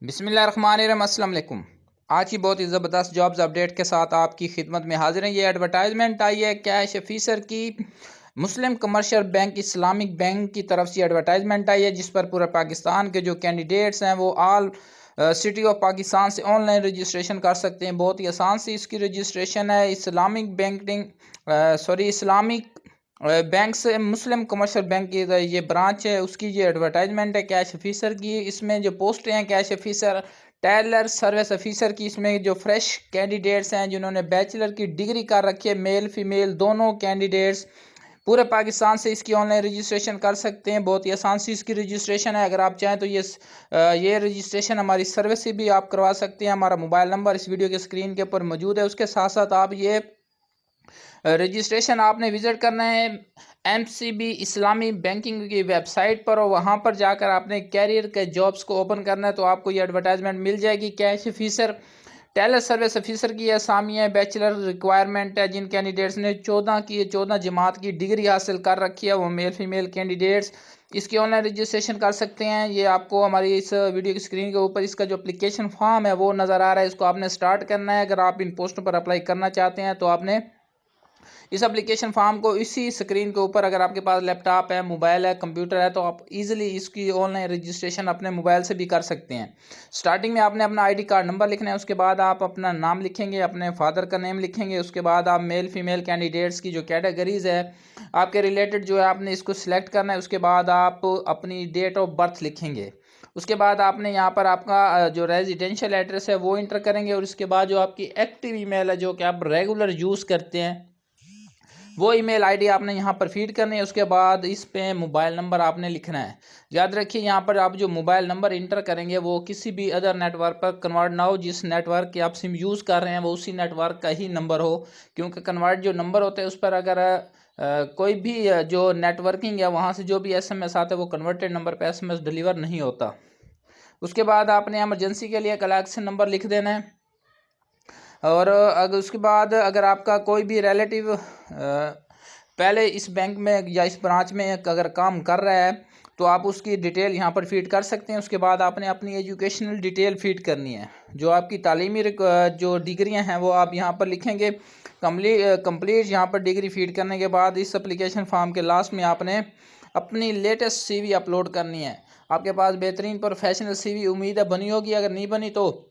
बिस्मिल्लाहिर्रहमानिर्रहीम। अस्सलाम वालेकुम। आज की बहुत ही ज़बरदस्त जॉब्स अपडेट के साथ आपकी खिदमत में हाजिर है। ये एडवर्टाइजमेंट आई है कैश ऑफिसर की। मुस्लिम कमर्शियल बैंक इस्लामिक बैंक की तरफ से एडवर्टाइजमेंट आई है, जिस पर पूरे पाकिस्तान के जो कैंडिडेट्स हैं वो ऑल सिटी ऑफ पाकिस्तान से ऑनलाइन रजिस्ट्रेशन कर सकते हैं। बहुत ही आसान सी इसकी रजिस्ट्रेशन है। इस्लामिक बैंकिंग इस्लामिक बैंक से मुस्लिम कमर्शियल बैंक की ये ब्रांच है, उसकी ये एडवर्टाइजमेंट है कैश ऑफिसर की। इसमें जो पोस्ट हैं cash officer, teller, service officer की, इसमें जो फ्रेश कैंडिडेट्स हैं जिन्होंने बैचलर की डिग्री कर रखी है, मेल फीमेल दोनों कैंडिडेट्स पूरे पाकिस्तान से इसकी ऑनलाइन रजिस्ट्रेशन कर सकते हैं। बहुत ही आसान सी इसकी रजिस्ट्रेशन है। अगर आप चाहें तो ये रजिस्ट्रेशन हमारी सर्विस से भी आप करवा सकते हैं। हमारा मोबाइल नंबर इस वीडियो के स्क्रीन के ऊपर मौजूद है। उसके साथ साथ आप ये रजिस्ट्रेशन आपने विज़िट करना है MCB इस्लामी बैंकिंग की वेबसाइट पर, और वहाँ पर जाकर आपने कैरियर के जॉब्स को ओपन करना है तो आपको ये एडवर्टाइजमेंट मिल जाएगी। Cash officer, teller service officer की असामी है। बैचलर रिक्वायरमेंट है। जिन कैंडिडेट्स ने 14 जमात की डिग्री हासिल कर रखी है वो मेल फीमेल कैंडिडेट्स इसकी ऑनलाइन रजिस्ट्रेशन कर सकते हैं। ये आपको हमारी इस वीडियो की स्क्रीन के ऊपर इसका जो एप्लीकेशन फॉर्म है वो नज़र आ रहा है, इसको आपने स्टार्ट करना है। अगर आप इन पोस्टों पर अप्लाई करना चाहते हैं तो आपने इस एप्लीकेशन फॉर्म को इसी स्क्रीन के ऊपर, अगर आपके पास लैपटॉप है, मोबाइल है, कंप्यूटर है, तो आप इजीली इसकी ऑनलाइन रजिस्ट्रेशन अपने मोबाइल से भी कर सकते हैं। स्टार्टिंग में आपने अपना आईडी कार्ड नंबर लिखना है, उसके बाद आप अपना नाम लिखेंगे, अपने फादर का नेम लिखेंगे, उसके बाद आप मेल फीमेल कैंडिडेट्स की जो कैटेगरीज है आपके रिलेटेड जो है आपने इसको सिलेक्ट करना है। उसके बाद आप अपनी डेट ऑफ बर्थ लिखेंगे। उसके बाद आपने यहाँ पर आपका जो रेजिडेंशियल एड्रेस है वो इंटर करेंगे, और इसके बाद जो आपकी एक्टिव ईमेल है जो कि आप रेगुलर यूज़ करते हैं वो ईमेल आईडी आपने यहाँ पर फीड करनी है। उसके बाद इस पे मोबाइल नंबर आपने लिखना है। याद रखिए यहाँ पर आप जो मोबाइल नंबर इंटर करेंगे वो किसी भी अदर नेटवर्क पर कन्वर्ट ना हो। जिस नेटवर्क की आप सिम यूज़ कर रहे हैं वो उसी नेटवर्क का ही नंबर हो, क्योंकि कन्वर्ट जो नंबर होते हैं उस पर अगर कोई भी जो नेटवर्किंग है वहाँ से जो भी SMS आता है वो कन्वर्टेड नंबर पर SMS डिलीवर नहीं होता। उसके बाद आपने एमरजेंसी के लिए एक अलग से नंबर लिख देना है। और अगर उसके बाद अगर आपका कोई भी रिलेटिव पहले इस बैंक में या इस ब्रांच में अगर काम कर रहा है तो आप उसकी डिटेल यहाँ पर फीड कर सकते हैं। उसके बाद आपने अपनी एजुकेशनल डिटेल फीड करनी है। जो आपकी तालीमी जो डिग्रियाँ हैं वो आप यहाँ पर लिखेंगे। कंप्लीट यहाँ पर डिग्री फीड करने के बाद इस एप्लीकेशन फॉर्म के लास्ट में आपने अपनी लेटेस्ट CV अपलोड करनी है। आपके पास बेहतरीन प्रोफेशनल CV उम्मीद है बनी होगी। अगर नहीं बनी तो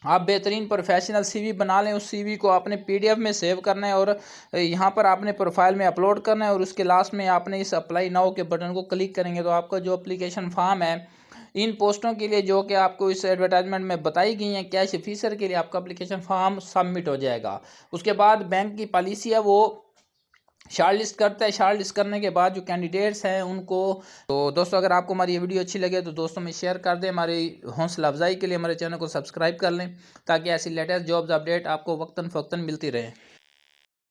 आप बेहतरीन प्रोफेशनल CV बना लें। उस CV को आपने PDF में सेव करना है और यहाँ पर आपने प्रोफाइल में अपलोड करना है, और उसके लास्ट में आपने इस अप्लाई नाउ के बटन को क्लिक करेंगे तो आपका जो एप्लीकेशन फॉर्म है इन पोस्टों के लिए जो कि आपको इस एडवर्टाइजमेंट में बताई गई हैं कैश ऑफिसर के लिए, आपका एप्लीकेशन फॉर्म सबमिट हो जाएगा। उसके बाद बैंक की पॉलिसी है वो शार्ट लिस्ट करता है। शार्ट लिस्ट करने के बाद जो कैंडिडेट्स हैं उनको, तो दोस्तों अगर आपको हमारी ये वीडियो अच्छी लगे तो दोस्तों में शेयर कर दें। हमारी हौसला अफजाई के लिए हमारे चैनल को सब्सक्राइब कर लें ताकि ऐसी लेटेस्ट जॉब्स अपडेट आपको वक्तन फ़वक्तन मिलती रहे।